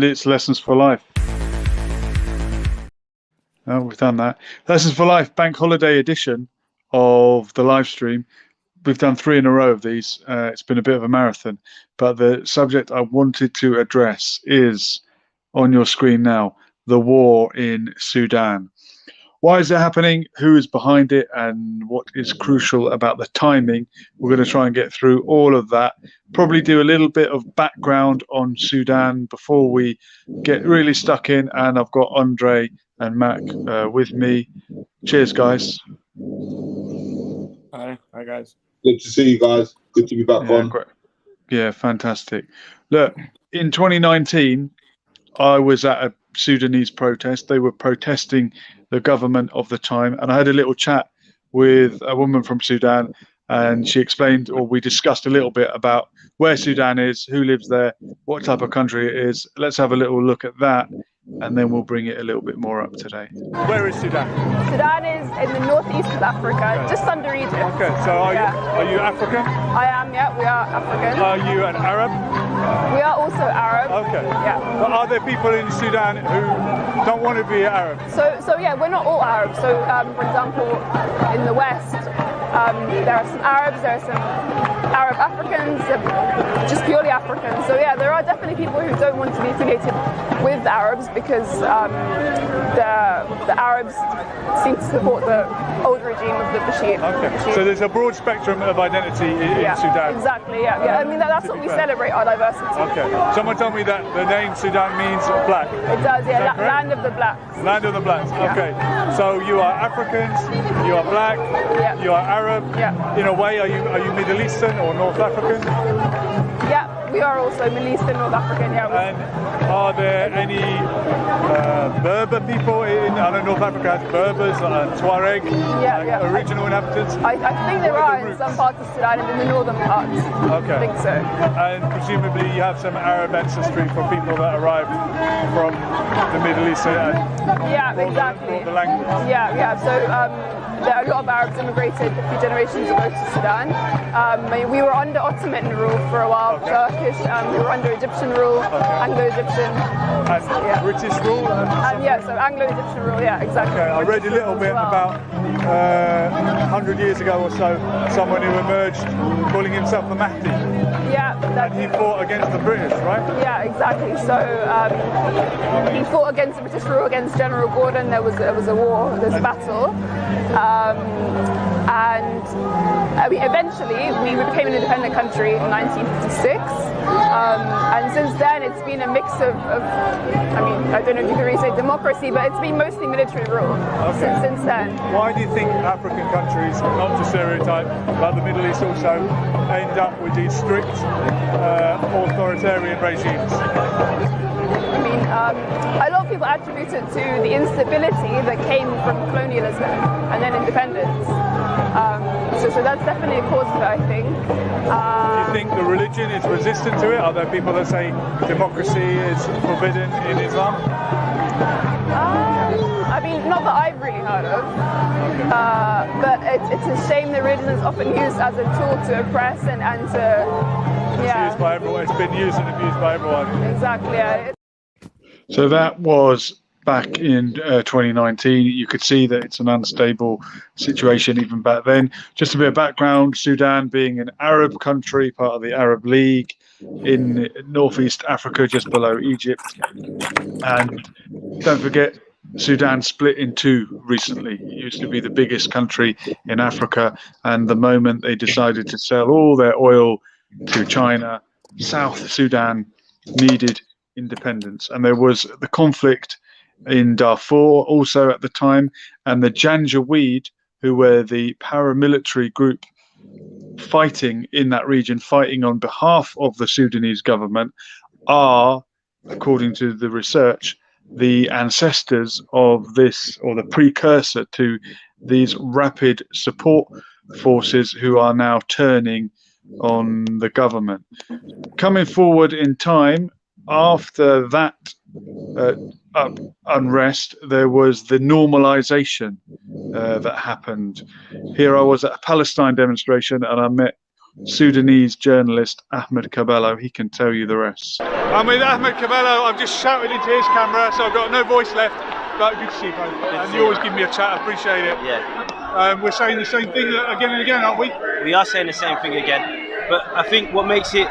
and it's Lessons for Life. Oh, we've done that. Lessons for Life Bank Holiday edition of the live stream. We've done 3 in a row of these. It's been a bit of a marathon, but the subject I wanted to address is on your screen now, the war in Sudan. Why is it happening? Who is behind it? And what is crucial about the timing? We're going to try and get through all of that. Probably do a little bit of background on Sudan before we get really stuck in. And I've got Andre and Mac with me. Cheers, guys. Hi guys. Good to see you guys. Good to be back on. Great. Yeah, fantastic. Look, in 2019, I was at a Sudanese protest. They were protesting the government of the time, and I had a little chat with a woman from Sudan, and she explained, or we discussed a little bit about where Sudan is, who lives there, what type of country it is. Let's have a little look at that, and then we'll bring it a little bit more up today. Where is Sudan? Sudan is in the northeast of Africa, Okay. just under Egypt. Okay, so are you African? I am, yeah, we are African. Are you an Arab? We are also Arab. Okay. Yeah. But are there people in Sudan who don't want to be Arab? So yeah, we're not all Arabs. So for example, in the West, there are some Arabs, there are some Arab Africans, just purely Africans. So yeah, there are definitely people who don't want to be affiliated with Arabs because the Arabs seem to support the old regime of the Bashir. Okay. So there's a broad spectrum of identity in Sudan. Exactly. Yeah. I mean that's what we celebrate, our diversity. Okay. Someone told me that the name Sudan means black. It does. Yeah. Correct? Land of the blacks. Land of the blacks. Okay. So you are Africans. You are black. Yeah. You are Arab. Yeah. In a way, are you Middle Eastern or North African? Yeah, we are also Middle Eastern, North African. Yeah. And are there any Berber people in? I know North Africa has Berbers and Tuareg, original inhabitants. I think there are in some parts of Sudan and in the northern parts. Okay. I think so. And presumably you have some Arab ancestry for people that arrived from the Middle East. Yeah, exactly. The language. Yeah. So there are a lot of Arabs immigrated a few generations ago to Sudan. We were under Ottoman rule for a while, Turkish. We were under Egyptian rule, Anglo-Egyptian. And British rule? So Anglo-Egyptian rule, exactly. Okay, I read a little bit about 100 years ago or so, someone who emerged calling himself the Mahdi. Yeah. And he fought against the British, right? Yeah, exactly. So he fought against the British rule, against General Gordon. There was a war, there was a battle. And I mean, eventually we became an independent country in 1956. And since then it's been a mix of I mean, I don't know if you can really say democracy, but it's been mostly military rule since then. Why do you think African countries, not to stereotype, but the Middle East also, end up with these strict authoritarian regimes? I mean, a lot of people attribute it to the instability that came from colonialism and then independence. So that's definitely a cause of it, I think. Do you think the religion is resistant to it? Are there people that say democracy is forbidden in Islam? I mean, not that I've really heard of. But it's a shame that religion is often used as a tool to oppress and to... It's used by everyone. It's been used and abused by everyone. Exactly, yeah. So that was back in 2019. You could see that it's an unstable situation even back then. Just a bit of background, Sudan being an Arab country, part of the Arab League in northeast Africa, just below Egypt. And don't forget, Sudan split in two recently. It used to be the biggest country in Africa, and the moment they decided to sell all their oil to China, South Sudan needed independence. And there was the conflict in Darfur also at the time, and the Janjaweed, who were the paramilitary group fighting in that region, fighting on behalf of the Sudanese government, are, according to the research, the ancestors of this, or the precursor to these rapid support forces who are now turning on the government. Coming forward in time, after that unrest, there was the normalization that happened. Here I was at a Palestine demonstration, and I met Sudanese journalist Ahmed Kabello. He can tell you the rest. I'm with Ahmed Kabello. I've just shouted into his camera, so I've got no voice left. But good to see you, bro. And you always give me a chat. I appreciate it. Yeah. We're saying the same thing again and again, aren't we? We are saying the same thing again. But I think what makes it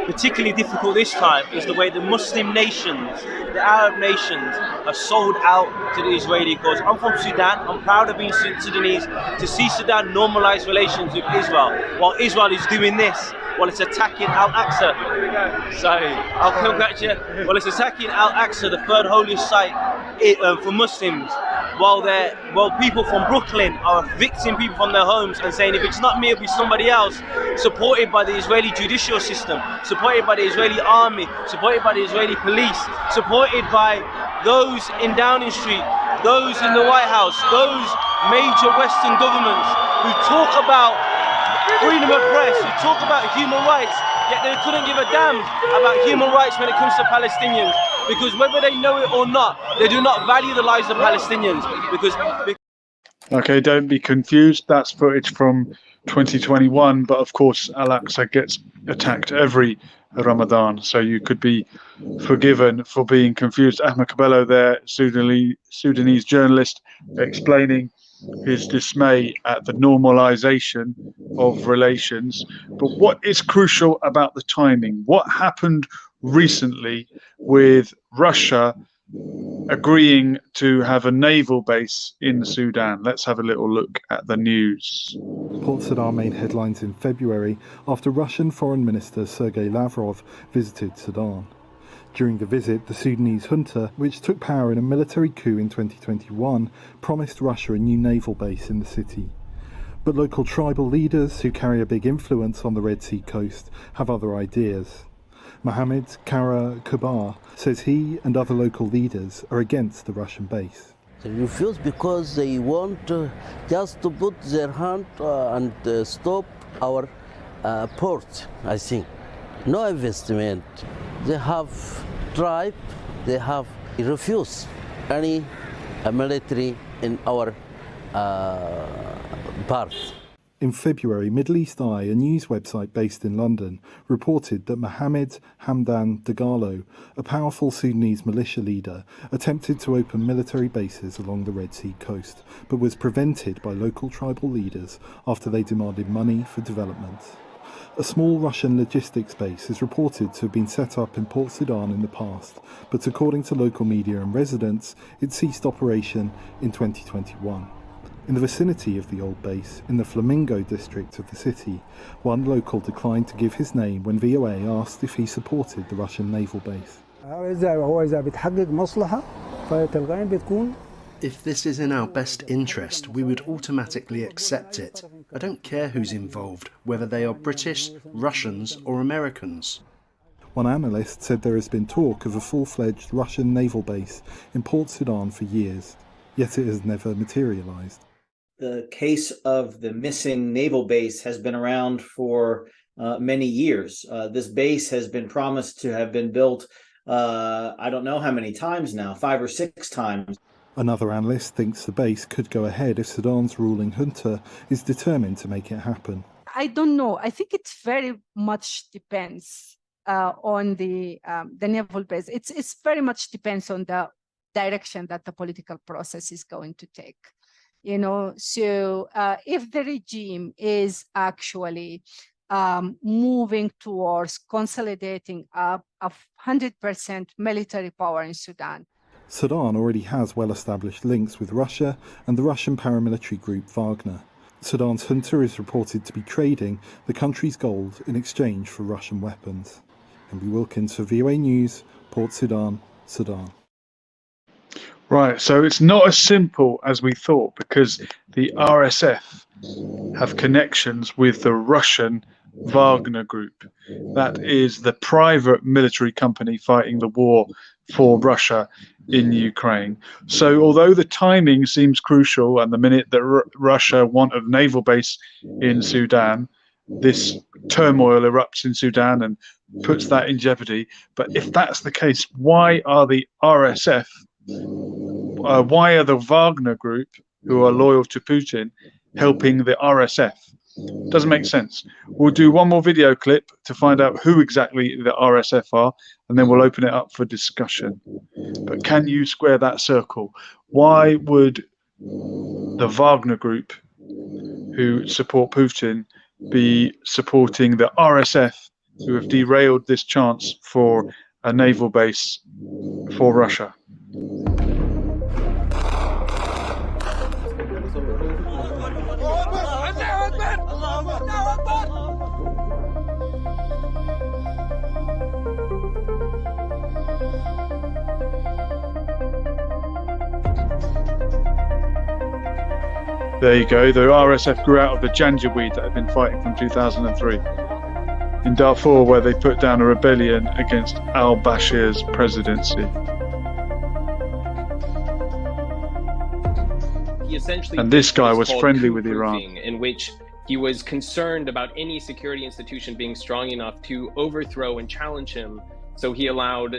particularly difficult this time is the way the Muslim nations, the Arab nations, are sold out to the Israeli cause. I'm from Sudan. I'm proud of being Sudanese. To see Sudan normalise relations with Israel, while Israel is doing this, while it's attacking Al-Aqsa. Sorry, I'll congratulate you. While it's attacking Al-Aqsa, the third holiest site for Muslims, while people from Brooklyn are evicting people from their homes and saying if it's not me, it'll be somebody else, supported by the Israeli judicial system, supported by the Israeli army, supported by the Israeli police, supported by those in Downing Street, those in the White House, those major Western governments who talk about freedom of press, who talk about human rights, yet they couldn't give a damn about human rights when it comes to Palestinians. Because whether they know it or not, they do not value the lives of Palestinians. Okay, don't be confused. That's footage from 2021. But of course, Al-Aqsa gets attacked every Ramadan. So you could be forgiven for being confused. Ahmed Kabello there, Sudanese journalist, explaining his dismay at the normalization of relations. But what is crucial about the timing? What happened recently with Russia agreeing to have a naval base in Sudan? Let's have a little look at the news. Port Sudan made headlines in February after Russian Foreign Minister Sergei Lavrov visited Sudan. During the visit, the Sudanese junta, which took power in a military coup in 2021, promised Russia a new naval base in the city. But local tribal leaders, who carry a big influence on the Red Sea coast, have other ideas. Mohammed Kara Kabar says he and other local leaders are against the Russian base. They refuse because they want just to put their hand and stop our port, I think. No investment. They have tried, they have refused any military in our part. In February, Middle East Eye, a news website based in London, reported that Mohammed Hamdan Dagalo, a powerful Sudanese militia leader, attempted to open military bases along the Red Sea coast, but was prevented by local tribal leaders after they demanded money for development. A small Russian logistics base is reported to have been set up in Port Sudan in the past, but according to local media and residents, it ceased operation in 2021. In the vicinity of the old base, in the Flamingo district of the city, one local declined to give his name when VOA asked if he supported the Russian naval base. If this is in our best interest, we would automatically accept it. I don't care who's involved, whether they are British, Russians or Americans. One analyst said there has been talk of a full-fledged Russian naval base in Port Sudan for years, yet it has never materialised. The case of the missing naval base has been around for many years. This base has been promised to have been built, I don't know how many times now, 5 or 6 times. Another analyst thinks the base could go ahead if Sudan's ruling junta is determined to make it happen. I don't know. I think it very much depends on the naval base. It's very much depends on the direction that the political process is going to take. So if the regime is actually moving towards consolidating a 100% military power in Sudan. Sudan already has well-established links with Russia and the Russian paramilitary group Wagner. Sudan's junta is reported to be trading the country's gold in exchange for Russian weapons. Henry Wilkins for VOA News, Port Sudan, Sudan. Right, so it's not as simple as we thought, because the RSF have connections with the Russian Wagner Group. That is the private military company fighting the war for Russia in Ukraine. So although the timing seems crucial, and the minute that Russia want a naval base in Sudan, this turmoil erupts in Sudan and puts that in jeopardy. But if that's the case, why are the RSF, why are the Wagner Group, who are loyal to Putin, helping the RSF? Doesn't make sense. We'll do one more video clip to find out who exactly the RSF are, and then we'll open it up for discussion. But can you square that circle? Why would the Wagner Group, who support Putin, be supporting the RSF, who have derailed this chance for a naval base for Russia? There you go. The RSF grew out of the Janjaweed that had been fighting from 2003 in Darfur, where they put down a rebellion against al-Bashir's presidency. He essentially, and this guy was friendly with Iran, in which he was concerned about any security institution being strong enough to overthrow and challenge him. So he allowed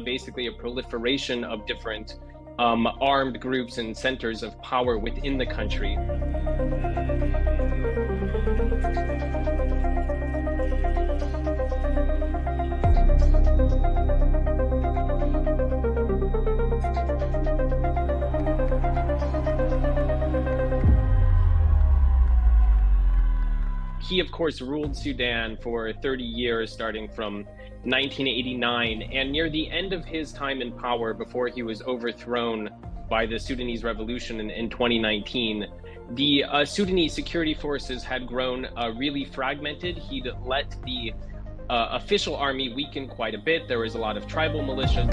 basically a proliferation of different armed groups and centers of power within the country. He, of course, ruled Sudan for 30 years, starting from 1989, and near the end of his time in power, before he was overthrown by the Sudanese revolution in 2019, the Sudanese security forces had grown really fragmented. He'd let the official army weaken quite a bit. There was a lot of tribal militia.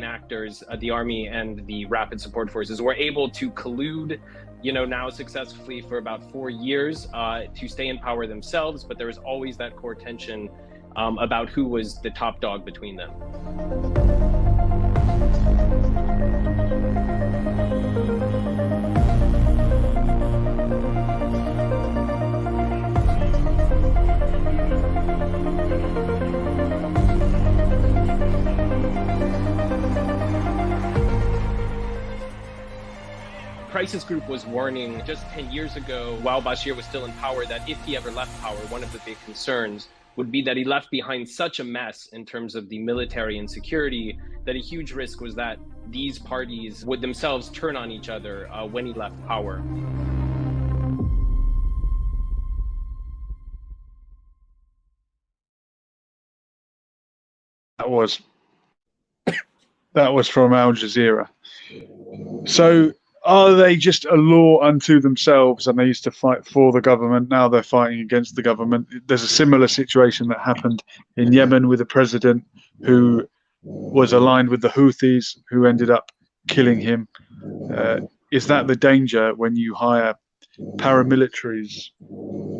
Actors, the army and the rapid support forces, were able to collude, now successfully for about 4 years to stay in power themselves, but there was always that core tension about who was the top dog between them. Crisis Group was warning just 10 years ago, while Bashir was still in power, that if he ever left power, one of the big concerns would be that he left behind such a mess in terms of the military and security that a huge risk was that these parties would themselves turn on each other when he left power. That was from Al Jazeera. So are they just a law unto themselves, and they used to fight for the government? Now they're fighting against the government. There's a similar situation that happened in Yemen with a president who was aligned with the Houthis, who ended up killing him. Is that the danger when you hire paramilitaries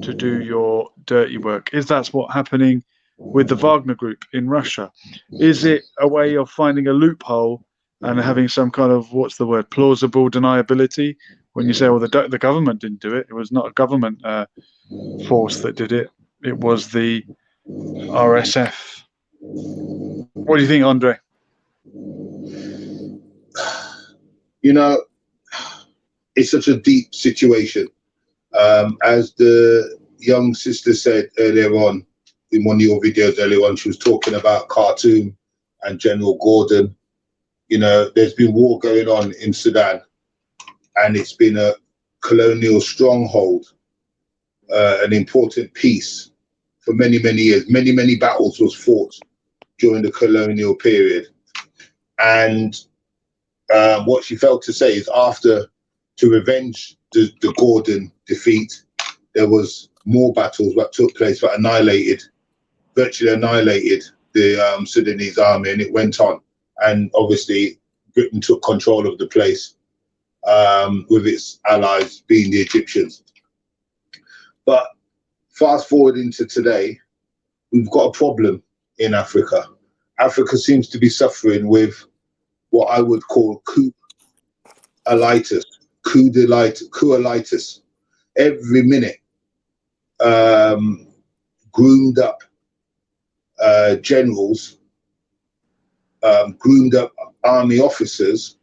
to do your dirty work? Is that what's happening with the Wagner Group in Russia? Is it a way of finding a loophole and having some kind of, what's the word, plausible deniability, when you say, well, the government didn't do it. It was not a government force that did it. It was the RSF. What do you think, Andre? It's such a deep situation. As the young sister said earlier on, in one of your videos earlier on, she was talking about Khartoum and General Gordon. There's been war going on in Sudan, and it's been a colonial stronghold, an important piece for many, many years. Many, many battles was fought during the colonial period. And what she failed to say is, to revenge the Gordon defeat, there was more battles that took place that virtually annihilated the Sudanese army, and it went on. And obviously, Britain took control of the place, with its allies being the Egyptians. But fast forward into today, we've got a problem in Africa. Africa seems to be suffering with what I would call coup-alitis. Every minute, groomed up generals, groomed up army officers,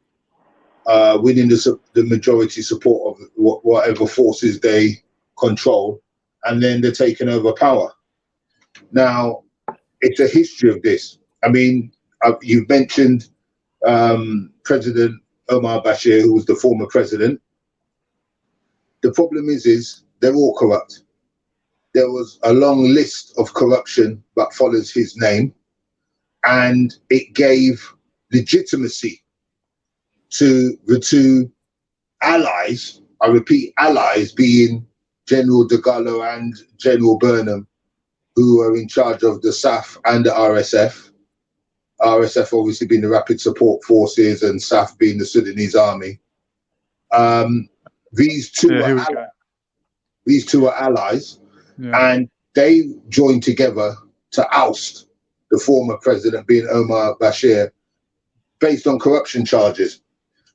winning the majority support of whatever forces they control, and then they're taking over power. Now, it's a history of this. I mean, you've mentioned President Omar Bashir, who was the former president. The problem is they're all corrupt. There was a long list of corruption that follows his name, and it gave legitimacy to the two allies, I repeat, allies, being General Dagalo and General Burnham, who are in charge of the SAF and the RSF. RSF obviously being the Rapid Support Forces and SAF being the Sudanese Army. These two are allies, and they joined together to oust the former president, being Omar Bashir, based on corruption charges.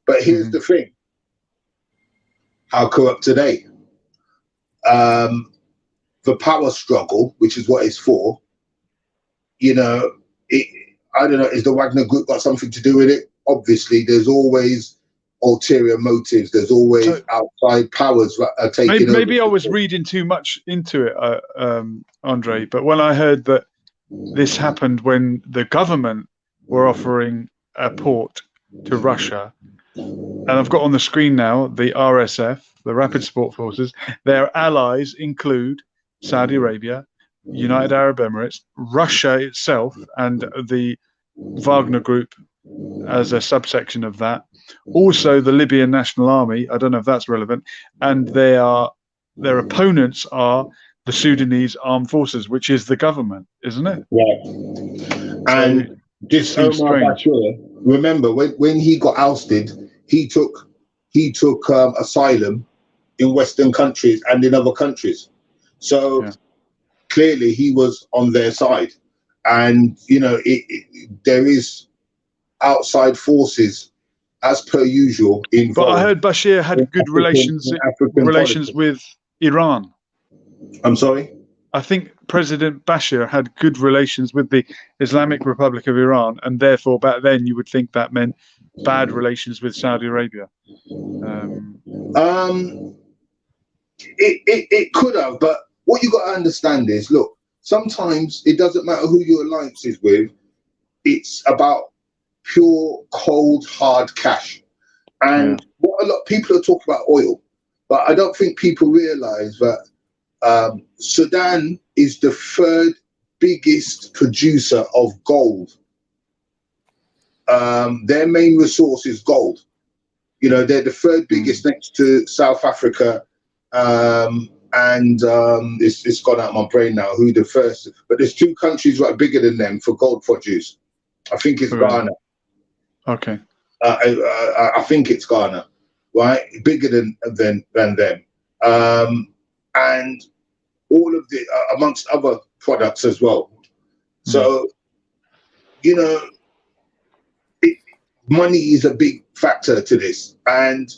But here's the thing: how corrupt are they? The power struggle, which is what it's for, you know, I don't know, is the Wagner Group got something to do with it? Obviously, there's always ulterior motives. There's always outside powers that are taking over. Maybe I was reading too much into it, Andre, but when I heard that this happened when the government were offering a port to Russia, and I've got on the screen now the RSF, the Rapid Support Forces, their allies include Saudi Arabia, United Arab Emirates, Russia itself, and the Wagner Group as a subsection of that. Also, the Libyan National Army. I don't know if that's relevant. And their opponents are the Sudanese Armed Forces, which is the government, isn't it? Yeah. And this Omar Bashir, remember when he got ousted, he took asylum in Western countries and in other countries. So clearly he was on their side. And, you know, there is outside forces, as per usual, involved. But I heard Bashir had good relations with Iran. I'm sorry? I think President Bashir had good relations with the Islamic Republic of Iran, and therefore back then you would think that meant bad relations with Saudi Arabia. It could have, but what you got to understand is, look, sometimes it doesn't matter who your alliance is with. It's about pure, cold, hard cash. And what a lot of people are talking about oil, but I don't think people realize that Sudan is the third biggest producer of gold. Their main resource is gold. You know, they're the third biggest next to South Africa. It's gone out of my brain now who the first, but there's two countries that are bigger than them for gold produce. I think it's Ghana. Okay. I think it's Ghana, right? Bigger than them. And all of the, amongst other products as well. So, you know, money is a big factor to this. And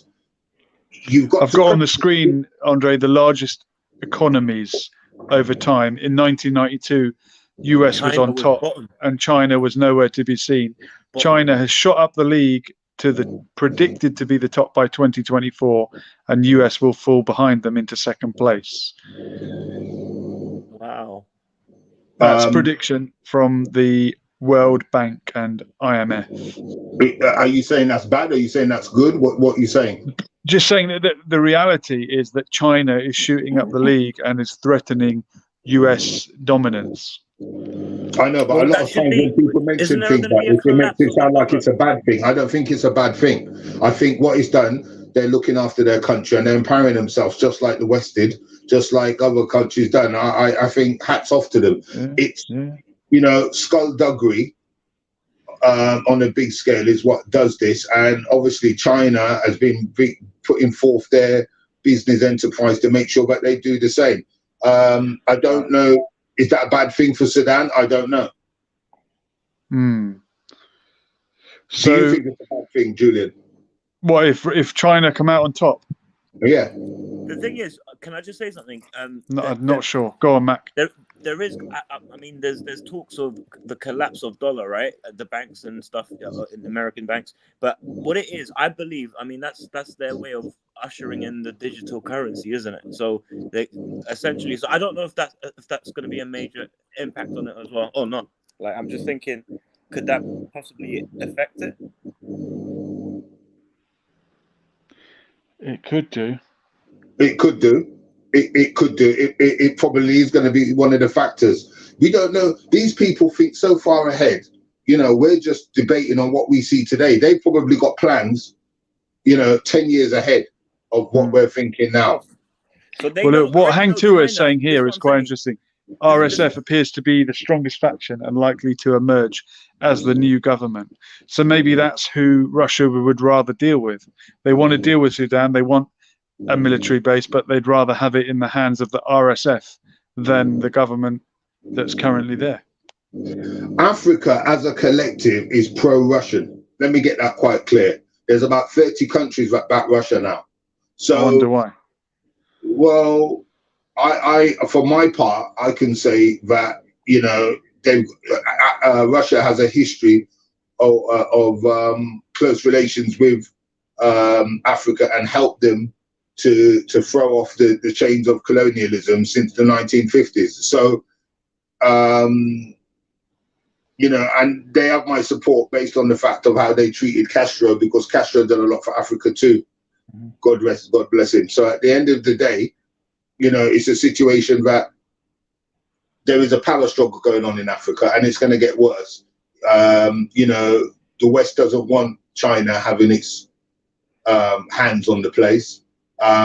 I've got on the screen, Andre, the largest economies over time. In 1992, US was on top and China was nowhere to be seen. China has shot up the league to the predicted to be the top by 2024, and US will fall behind them into second place. Wow. That's prediction from the World Bank and IMF. Are you saying that's bad? Are you saying that's good? What are you saying? Just saying that the reality is that China is shooting up the league and is threatening US dominance. I know, but a lot of times when people mention things like this, it makes it sound like it's a bad thing. I don't think it's a bad thing. I think what is done, they're looking after their country and they're empowering themselves, just like the West did, just like other countries done. I think hats off to them. It's, you know, skullduggery on a big scale is what does this. And obviously China has been putting forth their business enterprise to make sure that they do the same. I don't know. Is that a bad thing for Sudan? I don't know. So, do you think it's a bad thing, Julian? What if China come out on top? Yeah. The thing is, can I just say something? I'm not sure. Go on, Mac. There is, I mean, there's talks of the collapse of dollar, right? The banks and stuff, in American banks. But what it is, I believe, I mean, that's their way of ushering in the digital currency, isn't it? So they essentially, so I don't know if that's going to be a major impact on it as well or not. Like, I'm just thinking, could that possibly affect it? It could do. It could do. It could do. It probably is going to be one of the factors. We don't know. These people think so far ahead. You know, we're just debating on what we see today. They've probably got plans, 10 years ahead of what we're thinking now. So well, what Hang Tua is saying here is quite interesting. RSF appears to be the strongest faction and likely to emerge as the new government. So maybe that's who Russia would rather deal with. They want to deal with Sudan. They want a military base, but they'd rather have it in the hands of the RSF than the government that's currently there. Africa as a collective is pro-Russian. Let me get that quite clear. There's about 30 countries that back Russia now. So I wonder why. Well, I for my part, I can say that, Russia has a history of close relations with Africa and helped them to throw off the chains of colonialism since the 1950s. So, and they have my support based on the fact of how they treated Castro, because Castro did a lot for Africa too. God bless him. So at the end of the day, it's a situation that there is a power struggle going on in Africa, and it's going to get worse. The West doesn't want China having its hands on the place.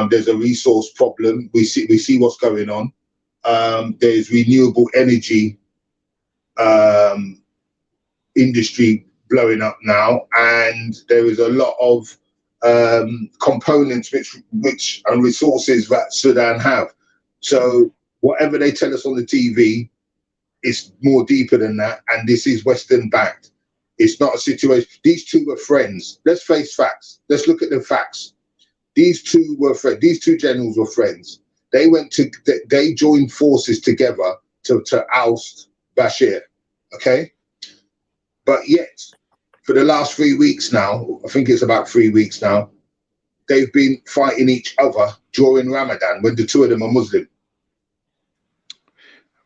There's a resource problem. We see what's going on. There's renewable energy industry blowing up now, and there is a lot of components and resources that Sudan have. So whatever they tell us on the TV, it's more deeper than that, and this is Western backed. It's not a situation. These two were friends. Let's face facts. Let's look at the facts. These two were friends. These two generals were friends. They joined forces together to oust Bashir. Okay, but yet for the last 3 weeks now, I think it's about 3 weeks now, they've been fighting each other during Ramadan when the two of them are Muslim.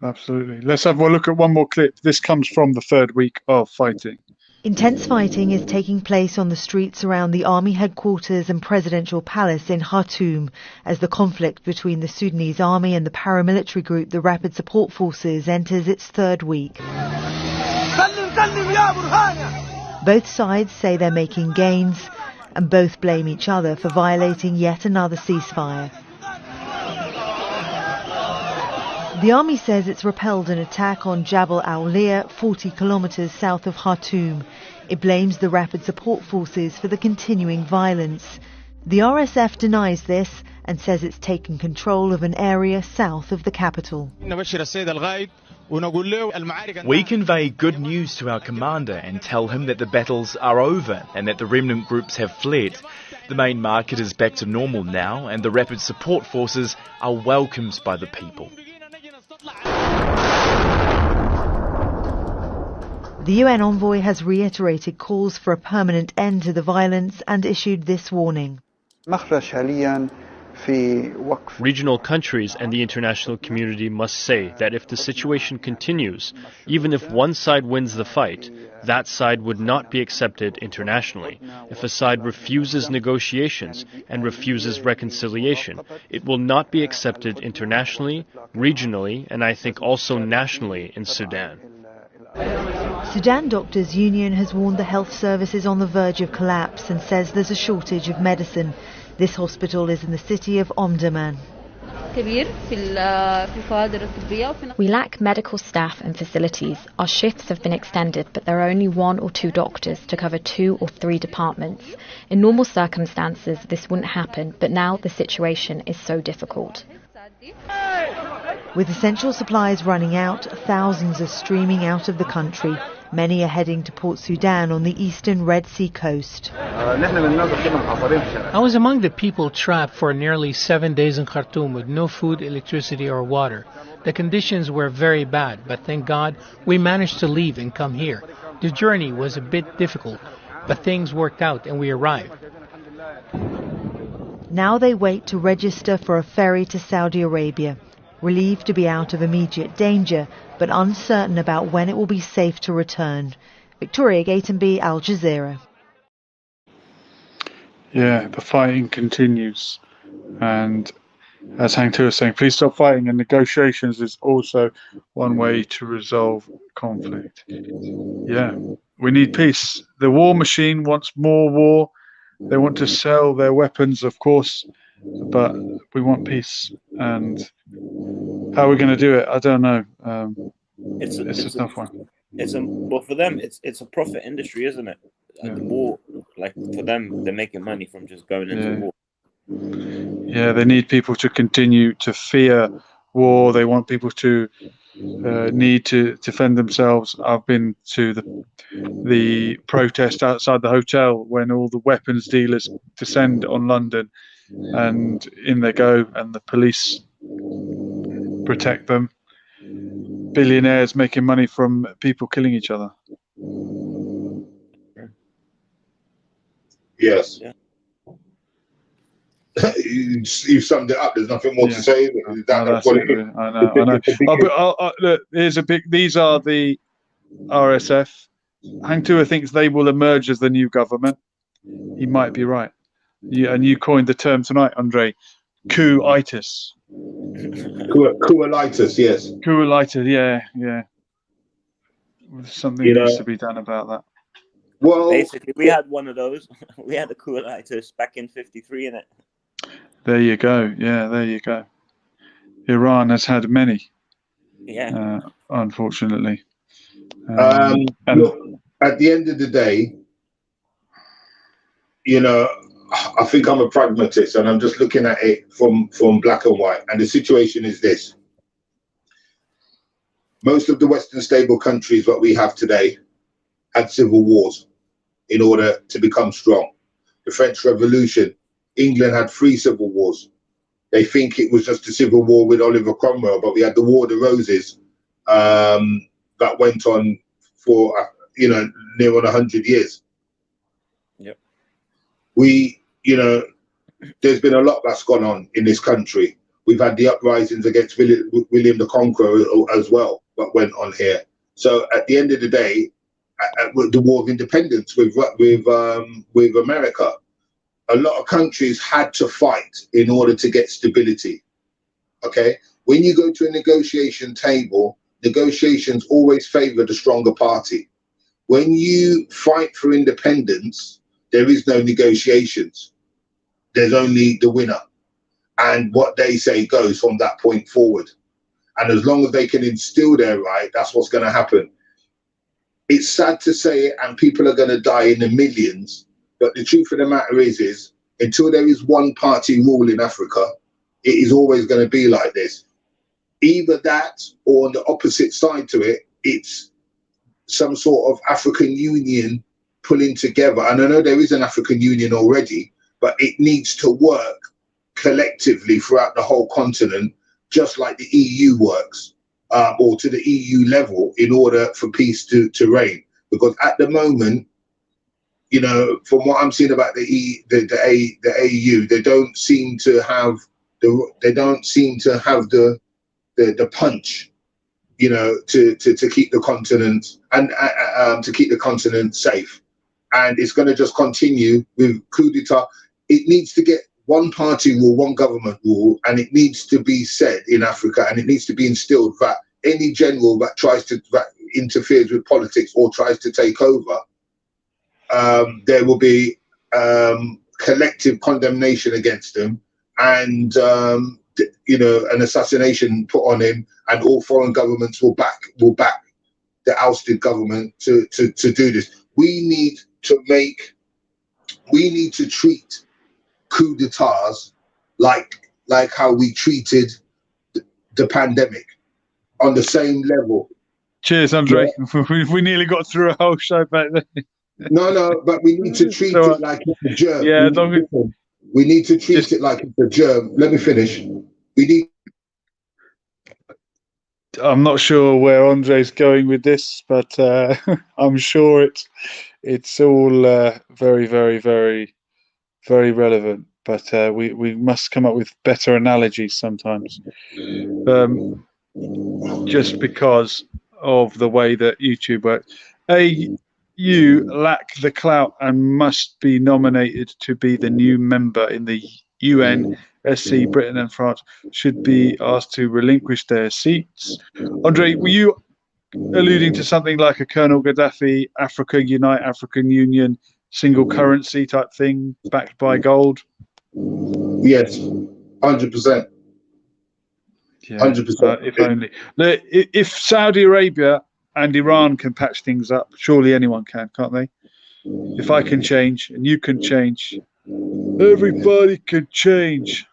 Absolutely. Let's have a look at one more clip. This comes from the third week of fighting. Intense fighting is taking place on the streets around the army headquarters and presidential palace in Khartoum as the conflict between the Sudanese army and the paramilitary group, the Rapid Support Forces, enters its third week. Both sides say they're making gains, and both blame each other for violating yet another ceasefire. The army says it's repelled an attack on Jabal al-Lia, 40 kilometres south of Khartoum. It blames the Rapid Support Forces for the continuing violence. The RSF denies this and says it's taken control of an area south of the capital. We convey good news to our commander and tell him that the battles are over and that the remnant groups have fled. The main market is back to normal now, and the Rapid Support Forces are welcomed by the people. The UN envoy has reiterated calls for a permanent end to the violence and issued this warning. Regional countries and the international community must say that if the situation continues, even if one side wins the fight, that side would not be accepted internationally. If a side refuses negotiations and refuses reconciliation, it will not be accepted internationally, regionally, and I think also nationally in Sudan. Sudan Doctors Union has warned the health service is on the verge of collapse and says there's a shortage of medicine. This hospital is in the city of Omdurman. We lack medical staff and facilities. Our shifts have been extended, but there are only 1 or 2 doctors to cover 2 or 3 departments. In normal circumstances, this wouldn't happen, but now the situation is so difficult. With essential supplies running out, thousands are streaming out of the country. Many are heading to Port Sudan on the eastern Red Sea coast. I was among the people trapped for nearly 7 days in Khartoum with no food, electricity or water. The conditions were very bad, but thank God we managed to leave and come here. The journey was a bit difficult, but things worked out and we arrived. Now they wait to register for a ferry to Saudi Arabia, relieved to be out of immediate danger, but uncertain about when it will be safe to return. Victoria Gatenby, Al Jazeera. Yeah, the fighting continues. And as Hang Tu is saying, please stop fighting. And negotiations is also one way to resolve conflict. Yeah, we need peace. The war machine wants more war. They want to sell their weapons, of course, but we want peace. And how are we going to do it? I don't know. It's a tough one. Well, for them, it's a profit industry, isn't it? Yeah. The war, like for them, they're making money from just going into war. Yeah, they need people to continue to fear war. They want people to need to defend themselves. I've been to the protest outside the hotel when all the weapons dealers descend on London, and in they go, and the police protect them. Billionaires making money from people killing each other. Yes. Yeah. You've summed it up. There's nothing more to say. I know. Look, here's a big. These are the RSF. Hang Tu thinks they will emerge as the new government. He might be right. And you coined the term tonight, Andre. Coup-itis. Coup-itis, yes. Coup-itis, yeah. Something needs to be done about that. Well, basically, we had one of those. We had a coup-itis back in '53, innit? There you go. Yeah, there you go. Iran has had many. Yeah. Unfortunately. Look, at the end of the day, you know, I think I'm a pragmatist, and I'm just looking at it from black and white. And the situation is this: most of the Western stable countries that we have today had civil wars in order to become strong. The French Revolution, England had 3 civil wars. They think it was just a civil war with Oliver Cromwell, but we had the War of the Roses that went on for near on 100 years. Yep. There's been a lot that's gone on in this country. We've had the uprisings against William the Conqueror as well that went on here. So at the end of the day, the War of Independence with America, a lot of countries had to fight in order to get stability. Okay, when you go to a negotiation table, negotiations always favor the stronger party. When you fight for independence, there is no negotiations. There's only the winner, and what they say goes from that point forward. And as long as they can instill their right, that's what's going to happen. It's sad to say it, and people are going to die in the millions. But the truth of the matter is until there is one party rule in Africa, it is always going to be like this. Either that, or on the opposite side to it, it's some sort of African Union pulling together. And I know there is an African Union already, but it needs to work collectively throughout the whole continent, just like the EU works. Or to the EU level in order for peace to reign. Because at the moment, from what I'm seeing about the AU, they don't seem to have the punch, to keep the continent and to keep the continent safe. And it's going to just continue with coup d'etat. It needs to get one party rule, one government rule, and it needs to be said in Africa, and it needs to be instilled that any general that interferes with politics or tries to take over, there will be collective condemnation against them, and an assassination put on him, and all foreign governments will back the ousted government to do this. We need to treat coup d'etats like how we treated the pandemic, on the same level. Cheers, Andre. Yeah. We nearly got through a whole show back then. No, but we need to treat it like it's a germ. Yeah, we need to treat it like it's a germ. Let me finish. I'm not sure where Andre's going with this, but I'm sure it's all very, very, very, very relevant. But we must come up with better analogies sometimes, just because of the way that YouTube works. You lack the clout and must be nominated to be the new member in the UN. SC, Britain and France should be asked to relinquish their seats. Andre, were you alluding to something like a Colonel Gaddafi, Africa Unite, African Union, single currency type thing backed by gold? Yes, 100%. Yeah, 100%. If only. If Saudi Arabia and Iran can patch things up, surely anyone can, can't they? If I can change and you can change, everybody can change.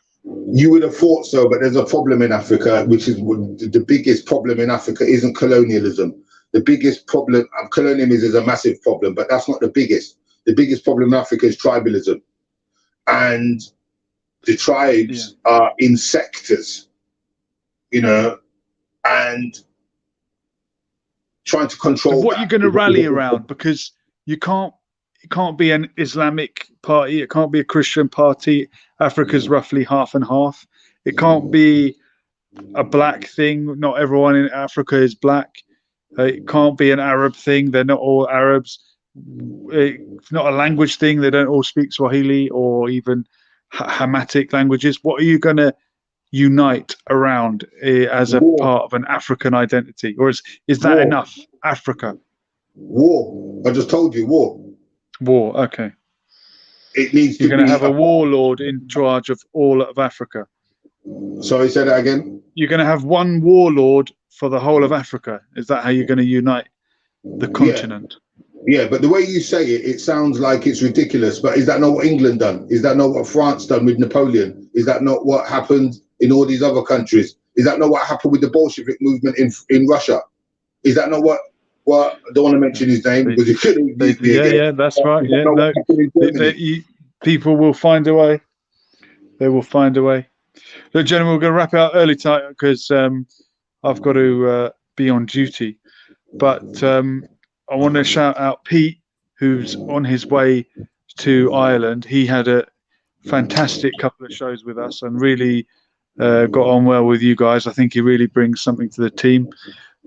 You would have thought so, but there's a problem in Africa, which is the biggest problem in Africa isn't colonialism. The biggest problem, colonialism is a massive problem, but that's not the biggest. The biggest problem in Africa is tribalism. And the tribes are in sectors, you know, and trying to control. So what you're going to rally around, because it can't be an Islamic party, it can't be a Christian party. Africa's roughly half and half. It can't be a black thing. Not everyone in Africa is black. It can't be an Arab thing. They're not all Arabs. It's not a language thing. They don't all speak Swahili or even Hamitic languages. What are you going to unite around as a part of an African identity? Or is that enough? Africa? War. I just told you, war. War, okay. It needs You're going to have a warlord in charge of all of Africa. Sorry, say that again? You're going to have one warlord for the whole of Africa. Is that how you're going to unite the continent? Yeah, but the way you say it, it sounds like it's ridiculous. But is that not what England done? Is that not what France done with Napoleon? Is that not what happened in all these other countries? Is that not what happened with the Bolshevik movement in Russia? Is that not what I don't want to mention his name because it could be yeah, that's right. Yeah, no, people will find a way. They will find a way. Look, gentlemen, we're going to wrap it up early tonight because I've got to be on duty. But I want to shout out Pete, who's on his way to Ireland. He had a fantastic couple of shows with us and really got on well with you guys. I think he really brings something to the team.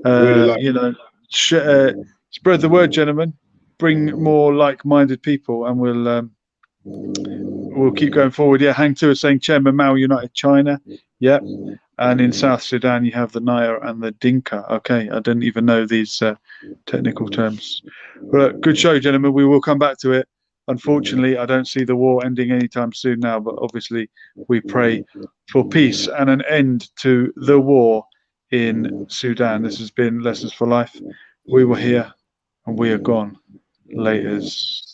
You know, spread the word, gentlemen. Bring more like-minded people, and we'll keep going forward. Yeah, Hang Tu is saying Chairman Mao United China. Yep. And in South Sudan, you have the Naya and the Dinka. Okay, I didn't even know these technical terms. But good show, gentlemen. We will come back to it. Unfortunately, I don't see the war ending anytime soon now, but obviously we pray for peace and an end to the war in Sudan. This has been Lessons for Life. We were here and we are gone. Laters.